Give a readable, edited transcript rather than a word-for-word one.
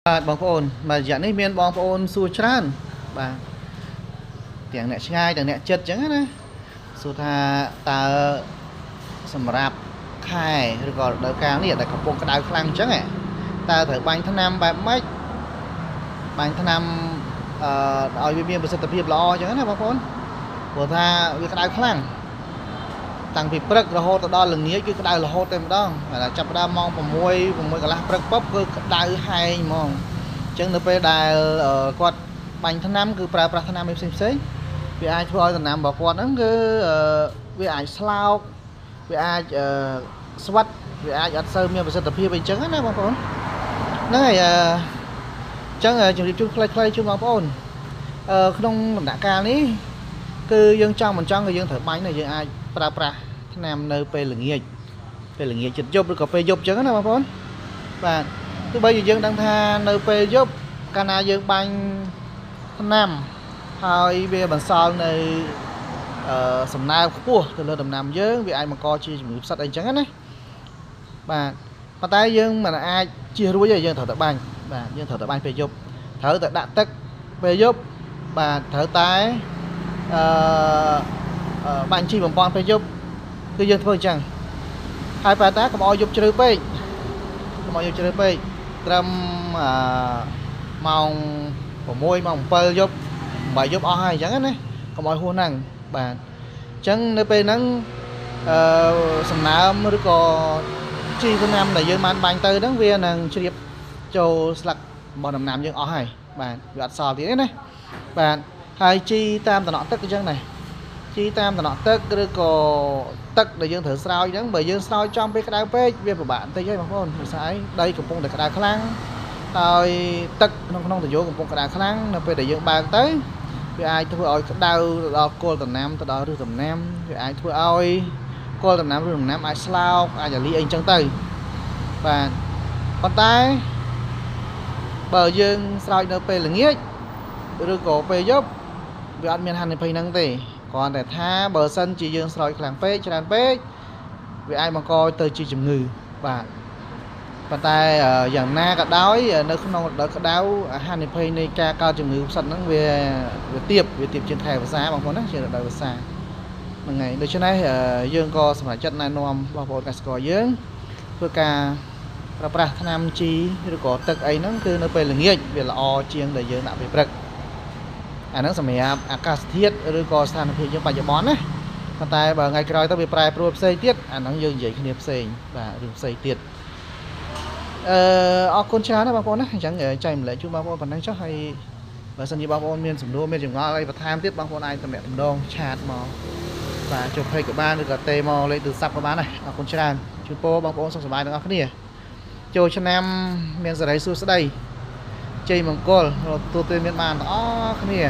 បងប្អូនmà dạngនេះមានបងប្អូនសួរច្រើនបាទទាំងអ្នកឆ្ងាយទាំងអ្នកចិត្តអញ្ចឹងណាសួរថាតើសម្រាប់ខែឬក៏រដូវកាលនេះដែលកំពុងក្តៅខ្លាំងអញ្ចឹងតើត្រូវបាញ់ថ្នាំបែបម៉េចបាញ់ថ្នាំឲ្យវាមានប្រសិទ្ធភាពល្អអញ្ចឹងណាបងប្អូនព្រោះថាវាក្តៅខ្លាំងតាំងពីព្រឹករហូតដល់ល្ងាចគឺក្តៅរហូតតែម្ដងតែចាប់ផ្ដើមម៉ោង6 6កន្លះព្រឹកពប់គឺក្តៅហែងហ្មងអញ្ចឹងនៅពេលដែលគាត់បាញ់ថ្នាំគឺប្រើប្រាស់ថ្នាំផ្សេងវាអាចធ្វើឲ្យដំណាំរបស់គាត់ហ្នឹងគឺវាអាចស្លោកវាអាចស្វិតវាអាចអត់សូវមានប្រសិទ្ធភាពអីចឹងណាបងប្អូនហ្នឹងហើយអញ្ចឹងជម្រាបជូនខ្លីៗជូនបងប្អូនក្នុងដំណាក់កាលនេះគឺយើងចង់មិនចង់គឺយើងត្រូវបាញ់ហើយយើងអាចប្រើប្រាស់ថ្នាំនៅពេលល្ងាចចិត្តយប់ឬក៏ពេលយប់អញ្ចឹងណាបងប្អូនបាទទោះបីជាយើងដឹងថានៅពេលយប់កាលណាយើងបាញ់ថ្នាំហើយវាបន្សល់នៅសំណើមខ្ពស់ទៅលើដំណាំយើងវាអាចបង្កជាជំងឺផ្សិតអីចឹងណាបាទប៉ុន្តែយើងមិនអាចជៀសរួចទេយើងត្រូវតែបាញ់បាទយើងត្រូវតែបាញ់ពេលយប់ត្រូវតែដាក់ទឹកពេលយប់បាទត្រូវតែបាញ់ជីបំពន់ពេលយប់គឺយើងធ្វើអញ្ចឹងហើយប៉ុន្តែកុំឲ្យយប់ជ្រៅពេកត្រឹមម៉ោង6ម៉ោង7យប់8យប់អស់ហើយអញ្ចឹងណាកុំឲ្យហួសហ្នឹងបាទអញ្ចឹងនៅពេលហ្នឹងសំណើមឬក៏ជីថ្នាំដែលយើងបានបាញ់ទៅហ្នឹងវានឹងជ្រាបចូលស្លឹករបស់ដំណាំយើងអស់ហើយបាទវាអត់សល់ទៀតទេណាបាទហើយជីតាមតំណក់ទឹកអញ្ចឹងដែរជីតាមតំណក់ទឹកឬក៏ទឹកដែលយើងត្រូវស្រោចហ្នឹងបើយើងស្រោចចំពេលក្តៅពេកវាពិបាកបន្តិចហើយបងប្អូនដោយសារអីដីកំពុងតែក្តៅខ្លាំងហើយទឹកក្នុងទយោកំពុងក្តៅខ្លាំងនៅពេលដែលយើងបើកទៅវាអាចធ្វើឲ្យក្តៅទៅដល់គល់ដំណាំទៅដល់ឫសដំណាំវាអាចធ្វើឲ្យគល់ដំណាំឬដំណាំអាចស្លោកអាចរលាយអីចឹងទៅបាទប៉ុន្តែបើយើងស្រោចនៅពេលល្ងាចឬក៏ពេលយប់វាអត់មានហានិភ័យហ្នឹងទេគ្រាន់តែថាបើសិនជាយើងស្រោចខ្លាំងពេកច្រើនពេកវាអាចបង្កទៅជាជំងឺបាទប៉ុន្តែយ៉ាងណាក៏ដោយនៅក្នុងរដូវក្តៅហានិភ័យនៃការកើតជំងឺផ្សិតហ្នឹងវាទាបជាងខែវស្សាបងប្អូនណាជារដូវវស្សាហ្នឹងហើយដូច្នេះយើងក៏សម្រេចចិត្តណែនាំបងប្អូនកសិករយើងធ្វើការប្រើប្រាស់ថ្នាំជីឬក៏ទឹកអីហ្នឹងគឺនៅពេលល្ងាចវាល្អជាងដែលយើងដាក់ពេលព្រឹកអាហ្នឹងសម្រាប់អាកាសធាតុឬក៏ស្ថានភាពយើងបច្ចុប្បន្នណាប៉ុន្តែបើថ្ងៃក្រោយទៅវាប្រែប្រួលផ្សេងទៀតអាហ្នឹងយើងនិយាយគ្នាផ្សេងបាទរឿងផ្សេងទៀតអរគុណច្រើនណាបងប្អូនណាអញ្ចឹងចែកម្លែកជូនបងប្អូនប៉ុណ្ណឹងចុះហើយបើសិនជាបងប្អូនមានសំណួរមានចម្ងល់អីបន្ថែមទៀតបងប្អូនអាចទំនាក់ទំនងឆាតមកបាទចូល page ក៏បានឬក៏ទេមកលេខទូរស័ព្ទក៏បានដែរអរគុណច្រើនជូនពរបងប្អូនសុខសប្បាយទាំងអស់គ្នាចូលឆ្នាំមានសេរីសួស្តីជ័យមង្គលទទួលទានមានបានទាំងអស់គ្នា